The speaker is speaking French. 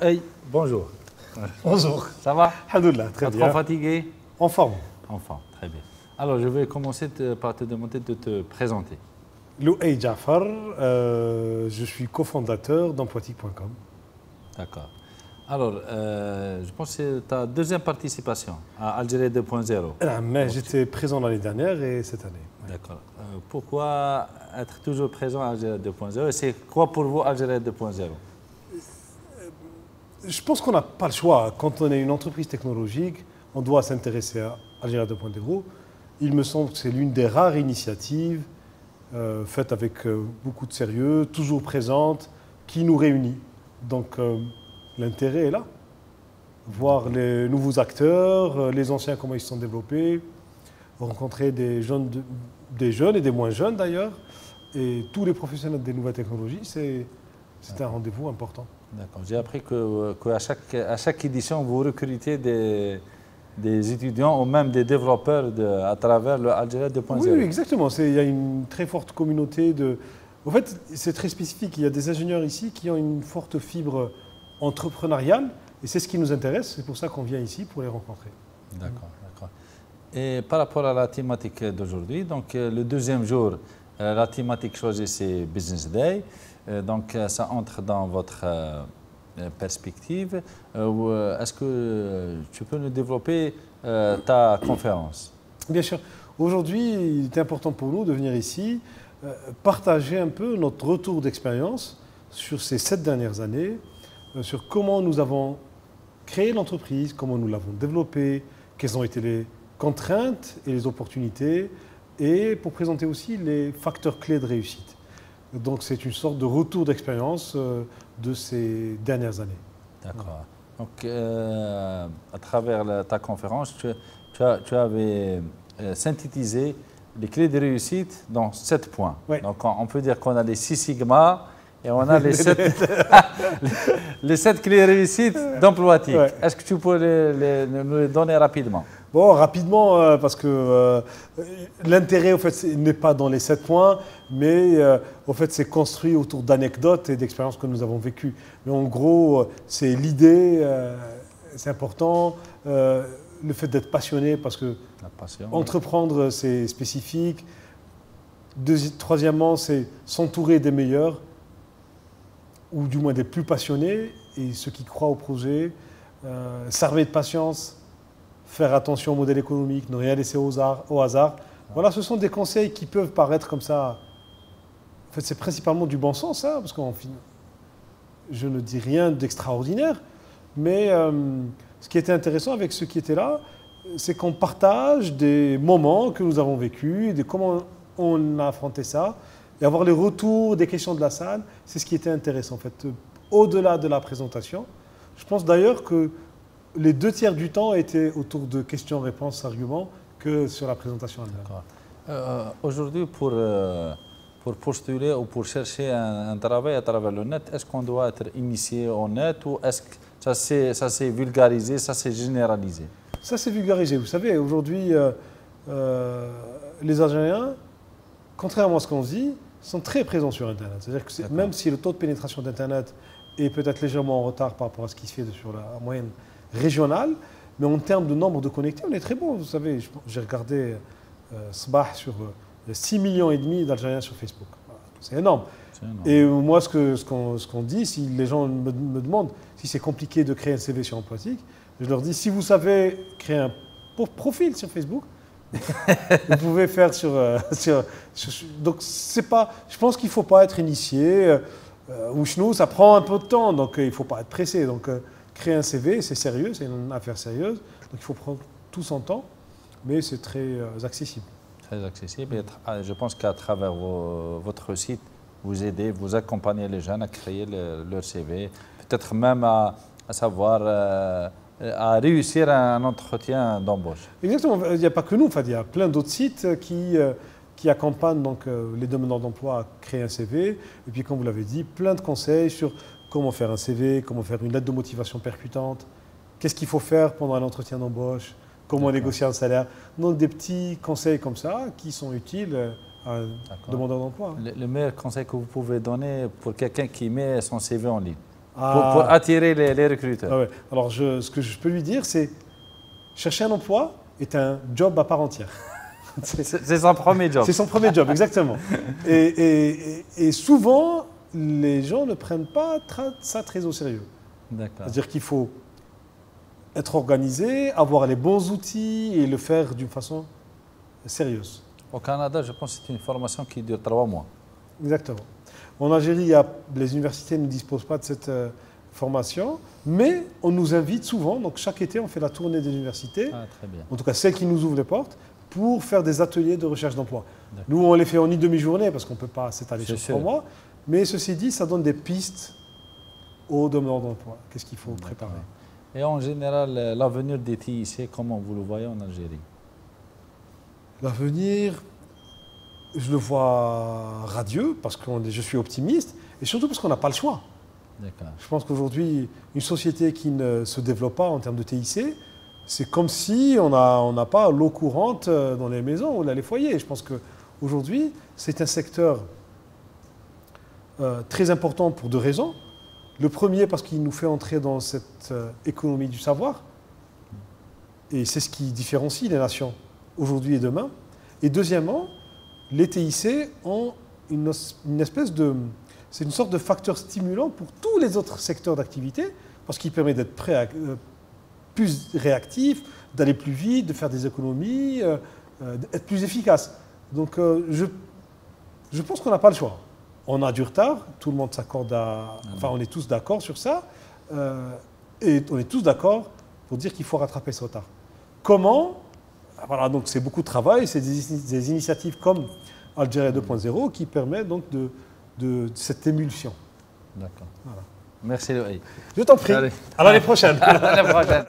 Hey, bonjour. Bonjour. Ça va? Alhamdoulilah, très bien. Trop fatigué? En forme. En forme, très bien. Alors, je vais commencer par te demander de te présenter. Louay Jafar, je suis cofondateur d'Empoitique.com. D'accord. Alors, je pense que c'est ta deuxième participation à Algérie 2.0. Mais j'étais présent l'année dernière et cette année. D'accord. Pourquoi être toujours présent à Algérie 2.0 et c'est quoi pour vous Algérie 2.0? Je pense qu'on n'a pas le choix. Quand on est une entreprise technologique, on doit s'intéresser à Algérie 2.0. Il me semble que c'est l'une des rares initiatives faites avec beaucoup de sérieux, toujours présente, qui nous réunit. Donc l'intérêt est là. Voir les nouveaux acteurs, les anciens, comment ils se sont développés, rencontrer des jeunes et des moins jeunes d'ailleurs, et tous les professionnels des nouvelles technologies, c'est un rendez-vous important. D'accord. J'ai appris qu'à chaque édition, vous recrutez des étudiants ou même des développeurs à travers le Algérie 2.0. Oui, exactement. Il y a une très forte communauté de... En fait, c'est très spécifique. Il y a des ingénieurs ici qui ont une forte fibre entrepreneuriale et c'est ce qui nous intéresse. C'est pour ça qu'on vient ici, pour les rencontrer. D'accord, d'accord. Et par rapport à la thématique d'aujourd'hui, donc le deuxième jour, la thématique choisie, c'est Business Day. Donc ça entre dans votre perspective. Est-ce que tu peux nous développer ta conférence? Bien sûr. Aujourd'hui, il est important pour nous de venir ici, partager un peu notre retour d'expérience sur ces 7 dernières années, sur comment nous avons créé l'entreprise, comment nous l'avons développée, quelles ont été les contraintes et les opportunités, et pour présenter aussi les facteurs clés de réussite. Donc c'est une sorte de retour d'expérience de ces dernières années. D'accord. Donc à travers ta conférence, tu avais synthétisé les clés de réussite dans 7 points. Ouais. Donc on peut dire qu'on a les 6 sigma et on a les 7 clés de réussite d'Empoitique. Ouais. Est-ce que tu peux nous les donner rapidement? Bon, rapidement, parce que l'intérêt, en fait, n'est pas dans les 7 points, mais en fait, c'est construit autour d'anecdotes et d'expériences que nous avons vécues. Mais en gros, c'est l'idée, c'est important, le fait d'être passionné, parce que entreprendre, c'est spécifique. Troisièmement, c'est s'entourer des meilleurs, ou du moins des plus passionnés, et ceux qui croient au projet, s'armer de patience, faire attention au modèle économique, ne rien laisser au hasard. Voilà, ce sont des conseils qui peuvent paraître comme ça. En fait, c'est principalement du bon sens, hein, parce que je ne dis rien d'extraordinaire, mais ce qui était intéressant avec ceux qui étaient là, c'est qu'on partage des moments que nous avons vécus, de comment on a affronté ça, et avoir les retours des questions de la salle, c'est ce qui était intéressant. En fait, au-delà de la présentation, je pense d'ailleurs que les 2 tiers du temps étaient autour de questions, réponses, arguments que sur la présentation elle-même. Aujourd'hui, pour postuler ou pour chercher un travail à travers le net, est-ce qu'on doit être initié au net ou est-ce que ça s'est vulgarisé, ça s'est généralisé? Ça s'est vulgarisé. Vous savez, aujourd'hui, les Algériens, contrairement à ce qu'on se dit, sont très présents sur Internet. C'est-à-dire que même si le taux de pénétration d'Internet est peut-être légèrement en retard par rapport à ce qui se fait sur la moyenne régionale, mais en termes de nombre de connectés, on est très bon. Vous savez, j'ai regardé Sabah sur 6,5 millions d'Algériens sur Facebook. C'est énorme. Et moi, ce qu'on dit, si les gens me demandent si c'est compliqué de créer un CV sur Empoitique, je leur dis, si vous savez créer un profil sur Facebook, vous pouvez faire donc, je pense qu'il ne faut pas être initié. Ou chez nous, ça prend un peu de temps, donc il ne faut pas être pressé. Donc, créer un CV, c'est sérieux, c'est une affaire sérieuse. Donc il faut prendre tout son temps, mais c'est très accessible. Très accessible. Et je pense qu'à travers votre site, vous aidez, vous accompagnez les jeunes à créer leur CV, peut-être même à savoir, à réussir un entretien d'embauche. Exactement. Il n'y a pas que nous, enfin, il y a plein d'autres sites qui accompagnent donc, les demandeurs d'emploi à créer un CV. Et puis, comme vous l'avez dit, plein de conseils sur comment faire un CV, comment faire une lettre de motivation percutante, qu'est-ce qu'il faut faire pendant un entretien d'embauche, comment négocier un salaire. Donc des petits conseils comme ça qui sont utiles à un demandeur d'emploi. Le meilleur conseil que vous pouvez donner pour quelqu'un qui met son CV en ligne? Pour attirer les recruteurs. Ah ouais. Alors, ce que je peux lui dire, c'est chercher un emploi est un job à part entière. C'est son premier job. C'est son premier job, exactement. Et souvent, les gens ne prennent pas ça très au sérieux. C'est-à-dire qu'il faut être organisé, avoir les bons outils et le faire d'une façon sérieuse. Au Canada, je pense que c'est une formation qui dure 3 mois. Exactement. En Algérie, les universités ne disposent pas de cette formation, mais on nous invite souvent, donc chaque été, on fait la tournée des universités, très bien. En tout cas celles qui nous ouvrent les portes, pour faire des ateliers de recherche d'emploi. Nous, on les fait en une demi-journée, parce qu'on ne peut pas s'étaler sur 3 mois, mais ceci dit, ça donne des pistes aux demandeurs d'emploi. Qu'est-ce qu'il faut préparer? Et en général, l'avenir des TIC, comment vous le voyez en Algérie? L'avenir, je le vois radieux, parce que je suis optimiste, et surtout parce qu'on n'a pas le choix. Je pense qu'aujourd'hui, une société qui ne se développe pas en termes de TIC, c'est comme si on n'a pas l'eau courante dans les maisons ou dans les foyers. Je pense qu'aujourd'hui, c'est un secteur très important pour 2 raisons. Le premier, parce qu'il nous fait entrer dans cette économie du savoir, et c'est ce qui différencie les nations aujourd'hui et demain. Et deuxièmement, les TIC ont une espèce de... C'est une sorte de facteur stimulant pour tous les autres secteurs d'activité, parce qu'il permet d'être plus réactif, d'aller plus vite, de faire des économies, d'être plus efficace. Donc je pense qu'on n'a pas le choix. On a du retard, tout le monde s'accorde Enfin, on est tous d'accord sur ça, et on est tous d'accord pour dire qu'il faut rattraper ce retard. Comment? Voilà, donc c'est beaucoup de travail, c'est des initiatives comme Algérie 2.0 qui permettent donc de cette émulsion. D'accord. Voilà. Merci Loïc. Je t'en prie. Allez. À l'année prochaine. À l'année prochaine.